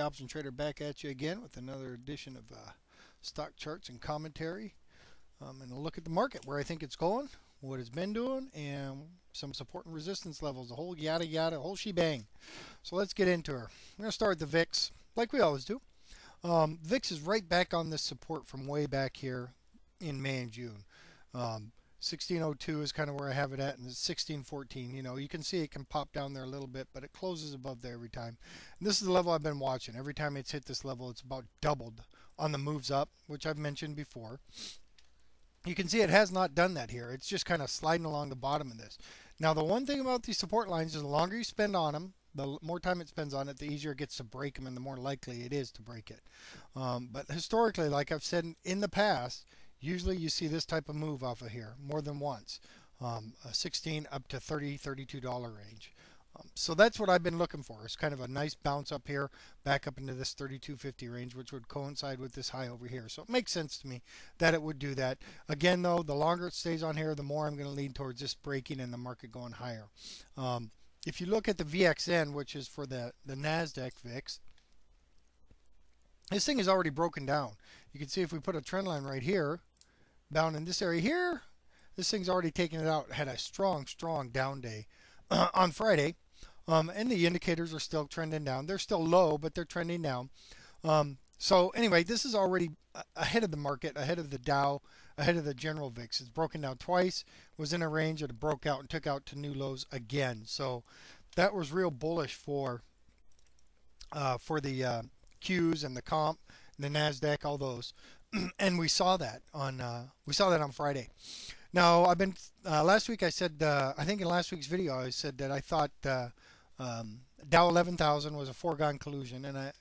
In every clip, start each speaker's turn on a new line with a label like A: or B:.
A: Option Trader, back at you again with another edition of stock charts and commentary, and a look at the market, where I think it's going, what it's been doing, and some support and resistance levels, the whole yada yada, whole shebang. So let's get into her. I'm going to start with the VIX, like we always do. VIX is right back on this support from way back here in May and June. 1602 is kind of where I have it at, and it's 1614. You know, you can see it can pop down there a little bit, but it closes above there every time. And this is the level I've been watching. Every time it's hit this level, it's about doubled on the moves up, which I've mentioned before. You can see it has not done that here. It's just kind of sliding along the bottom of this. Now, the one thing about these support lines is the longer you spend on them, the more time it spends on it, the easier it gets to break them, and the more likely it is to break it. But historically, like I've said in the past, usually you see this type of move off of here more than once, 16 up to $30, $32 range. So that's what I've been looking for. It's kind of a nice bounce up here, back up into this 32.50 range, which would coincide with this high over here. So it makes sense to me that it would do that. Again, though, the longer it stays on here, the more I'm going to lean towards this breaking and the market going higher. If you look at the VXN, which is for the NASDAQ VIX, this thing is already broken down. You can see if we put a trend line right here, down in this area here, this thing's already taken it out. Had a strong down day on Friday, and the indicators are still trending down. They're still low, but they're trending down. So anyway, this is already ahead of the market, ahead of the Dow, ahead of the general VIX. It's broken down twice, was in a range, and it broke out and took out to new lows again. So that was real bullish for the Qs and the comp, the NASDAQ, all those. And we saw that on Friday. Now, I've been last week I said, I think in last week's video I said that I thought Dow 11,000 was a foregone conclusion, and I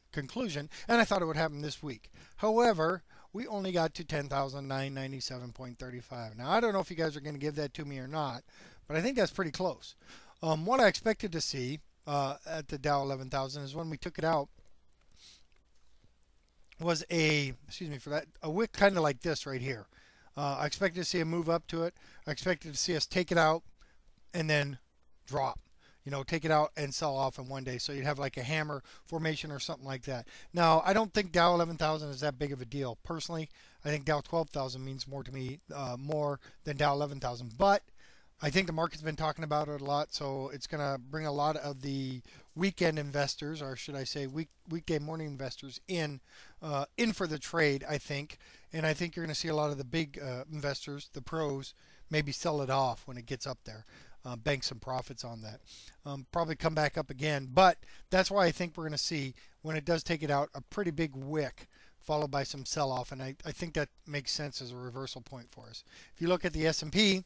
A: thought it would happen this week. However, we only got to 10,997.35. Now, I don't know if you guys are going to give that to me or not, but I think that's pretty close. What I expected to see at the Dow 11,000 is when we took it out, was a wick kind of like this right here. I expected to see a move up to it. I expected to see us take it out and then drop. You know, take it out and sell off in one day. So you'd have like a hammer formation or something like that. Now, I don't think Dow 11,000 is that big of a deal. Personally, I think Dow 12,000 means more to me, more than Dow 11,000. But I think the market's been talking about it a lot, so it's going to bring a lot of the weekend investors, or should I say weekday morning investors, in for the trade, I think. And I think you're going to see a lot of the big investors, the pros, maybe sell it off when it gets up there, bank some profits on that. Probably come back up again, but that's why I think we're going to see, when it does take it out, a pretty big wick followed by some sell-off, and I think that makes sense as a reversal point for us. If you look at the S&P,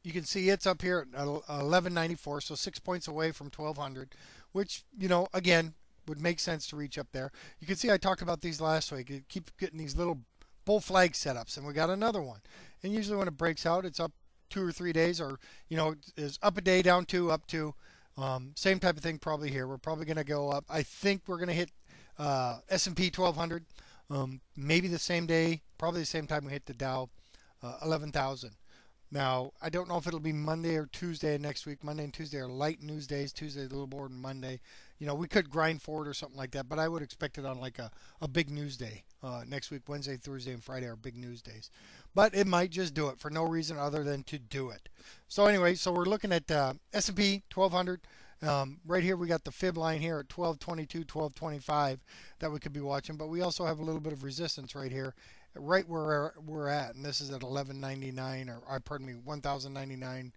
A: you can see it's up here at 1194, so 6 points away from 1200, which, you know, again, would make sense to reach up there. You can see I talked about these last week. You keep getting these little bull flag setups, and we got another one. And usually when it breaks out, it's up 2 or 3 days, or, you know, is up a day, down 2, up 2. Same type of thing probably here. We're probably going to go up. I think we're going to hit S&P 1200, maybe the same day, probably the same time we hit the Dow 11,000. Now, I don't know if it'll be Monday or Tuesday next week. Monday and Tuesday are light news days. Tuesday a little more than Monday. You know, we could grind forward or something like that, but I would expect it on like a big news day. Next week, Wednesday, Thursday, and Friday are big news days. But it might just do it for no reason other than to do it. So anyway, so we're looking at S&P 1200. Right here we got the fib line here at 1222, 1225 that we could be watching, but we also have a little bit of resistance right here, right where we're at, and this is at 1199, or pardon me, 1099,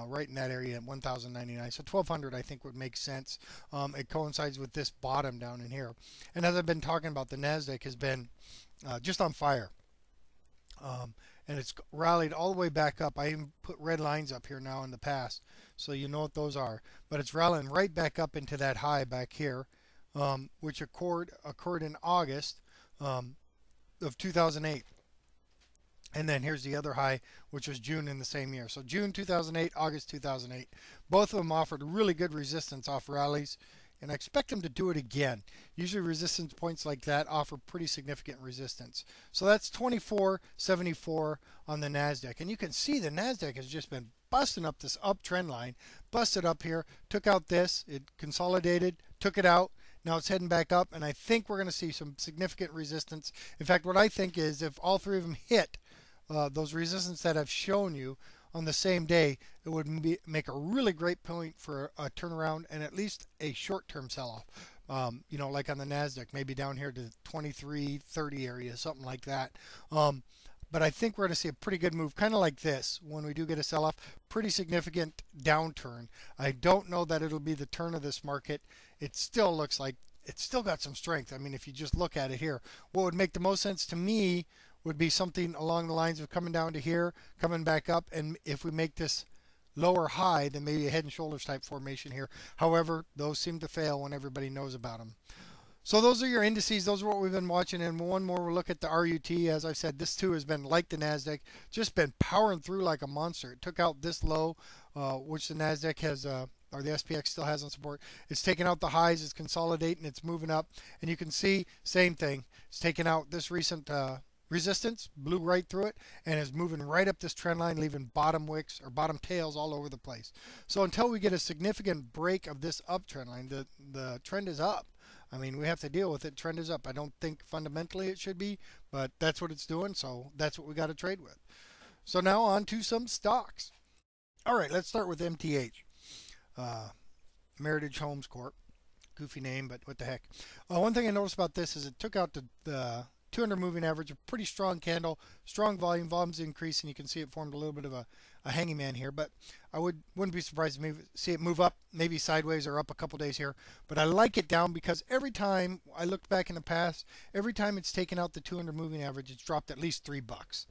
A: right in that area at 1099. So 1200 I think would make sense. It coincides with this bottom down in here, and as I've been talking about, the NASDAQ has been just on fire, and it's rallied all the way back up. I even put red lines up here now in the past, so you know what those are, but it's rallying right back up into that high back here, which occurred in August of 2008. And then here's the other high, which was June in the same year. So June 2008, August 2008. Both of them offered really good resistance off rallies and I expect them to do it again. Usually resistance points like that offer pretty significant resistance. So that's 24.74 on the NASDAQ. And you can see the NASDAQ has just been busting up this uptrend line, busted up here, took out this, it consolidated, took it out. Now it's heading back up, and I think we're going to see some significant resistance. In fact, what I think is if all three of them hit those resistance that I've shown you on the same day, it would make a really great point for a turnaround and at least a short-term sell-off. You know, like on the NASDAQ, maybe down here to 23.30 area, something like that. But I think we're going to see a pretty good move, kind of like this, when we do get a sell-off, pretty significant downturn. I don't know that it'll be the turn of this market. It still looks like it's still got some strength. I mean, if you just look at it here, what would make the most sense to me would be something along the lines of coming down to here, coming back up, and if we make this lower high, then maybe a head and shoulders type formation here. However, those seem to fail when everybody knows about them. So those are your indices. Those are what we've been watching. And one more, we'll look at the RUT. As I said, this too has been like the NASDAQ, just been powering through like a monster. It took out this low, which the NASDAQ has, or the SPX still has on support. It's taken out the highs, it's consolidating, it's moving up. And you can see, same thing. It's taken out this recent resistance, blew right through it, and is moving right up this trend line, leaving bottom wicks or bottom tails all over the place. So until we get a significant break of this uptrend line, the trend is up. I mean, we have to deal with it. Trend is up. I don't think fundamentally it should be, but that's what it's doing, so that's what we got to trade with. So now on to some stocks. All right, let's start with MTH, Meritage Homes Corp. Goofy name, but what the heck. One thing I noticed about this is it took out the 200 moving average, a pretty strong candle, strong volume, volume's increasing. You can see it formed a little bit of a hanging man here, but I wouldn't be surprised to see it move up, maybe sideways or up a couple days here. But I like it down because every time I looked back in the past, every time it's taken out the 200 moving average, it's dropped at least $3.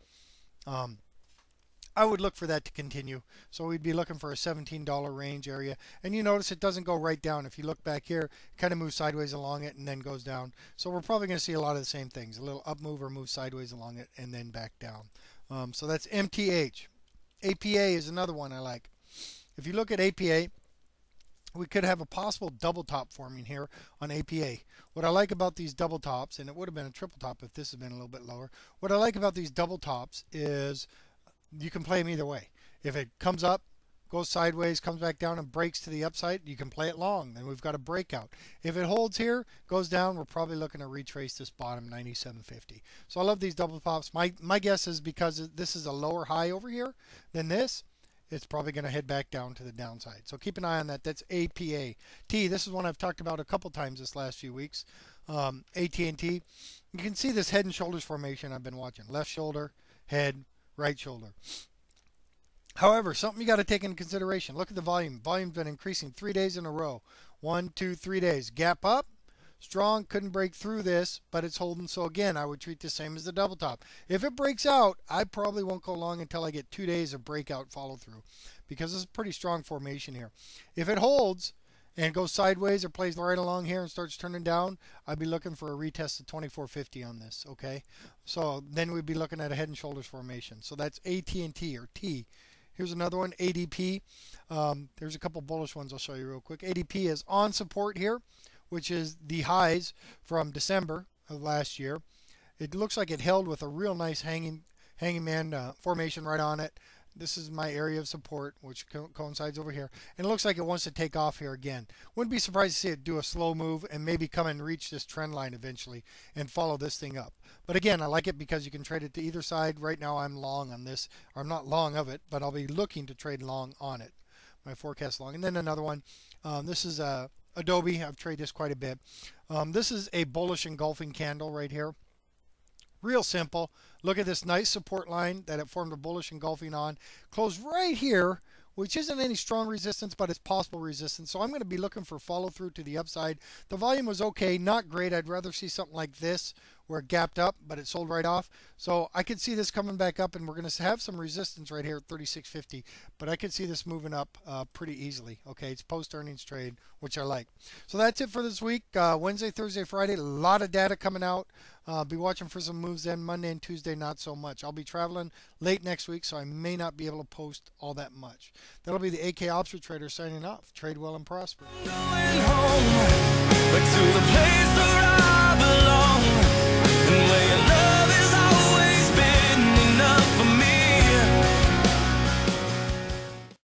A: I would look for that to continue. So we'd be looking for a $17 range area. And you notice it doesn't go right down. If you look back here, it kind of moves sideways along it and then goes down. So we're probably going to see a lot of the same things. A little up move or move sideways along it and then back down. So that's MTH. APA is another one I like. If you look at APA, we could have a possible double top forming here on APA. What I like about these double tops, and it would have been a triple top if this had been a little bit lower. What I like about these double tops is you can play them either way. If it comes up, goes sideways, comes back down and breaks to the upside, you can play it long. Then we've got a breakout. If it holds here, goes down, we're probably looking to retrace this bottom 97.50. So I love these double tops. My guess is because this is a lower high over here than this, it's probably going to head back down to the downside. So keep an eye on that. That's APA. T, this is one I've talked about a couple times this last few weeks. AT&T. You can see this head and shoulders formation I've been watching. Left shoulder, head, right shoulder. However, something you got to take into consideration. Look at the volume. Volume's been increasing 3 days in a row. 1, 2, 3 days. Gap up. Strong, couldn't break through this, but it's holding. So again, I would treat the same as the double top. If it breaks out, I probably won't go long until I get 2 days of breakout follow through, because it's a pretty strong formation here. If it holds and goes sideways or plays right along here and starts turning down, I'd be looking for a retest of 24.50 on this. Okay, so then we'd be looking at a head and shoulders formation. So that's AT&T or T. Here's another one, ADP. There's a couple bullish ones I'll show you real quick. ADP is on support here, which is the highs from December of last year. It looks like it held with a real nice hanging man formation right on it. This is my area of support, which coincides over here. And it looks like it wants to take off here again. Wouldn't be surprised to see it do a slow move and maybe come and reach this trend line eventually and follow this thing up. But again, I like it because you can trade it to either side. Right now I'm long on this. Or I'm not long of it, but I'll be looking to trade long on it. My forecast long. And then another one. This is Adobe. I've traded this quite a bit. This is a bullish engulfing candle right here. Real simple. Look at this nice support line that it formed a bullish engulfing on. Closed right here, which isn't any strong resistance, but it's possible resistance. So I'm going to be looking for follow through to the upside. The volume was okay, not great. I'd rather see something like this, where it gapped up, but it sold right off. So I could see this coming back up, and we're going to have some resistance right here at 36.50. But I could see this moving up pretty easily. Okay, it's post-earnings trade, which I like. So that's it for this week. Wednesday, Thursday, Friday, a lot of data coming out. Be watching for some moves then. Monday and Tuesday, not so much. I'll be traveling late next week, so I may not be able to post all that much. That'll be the AK Option Trader signing off. Trade well and prosper.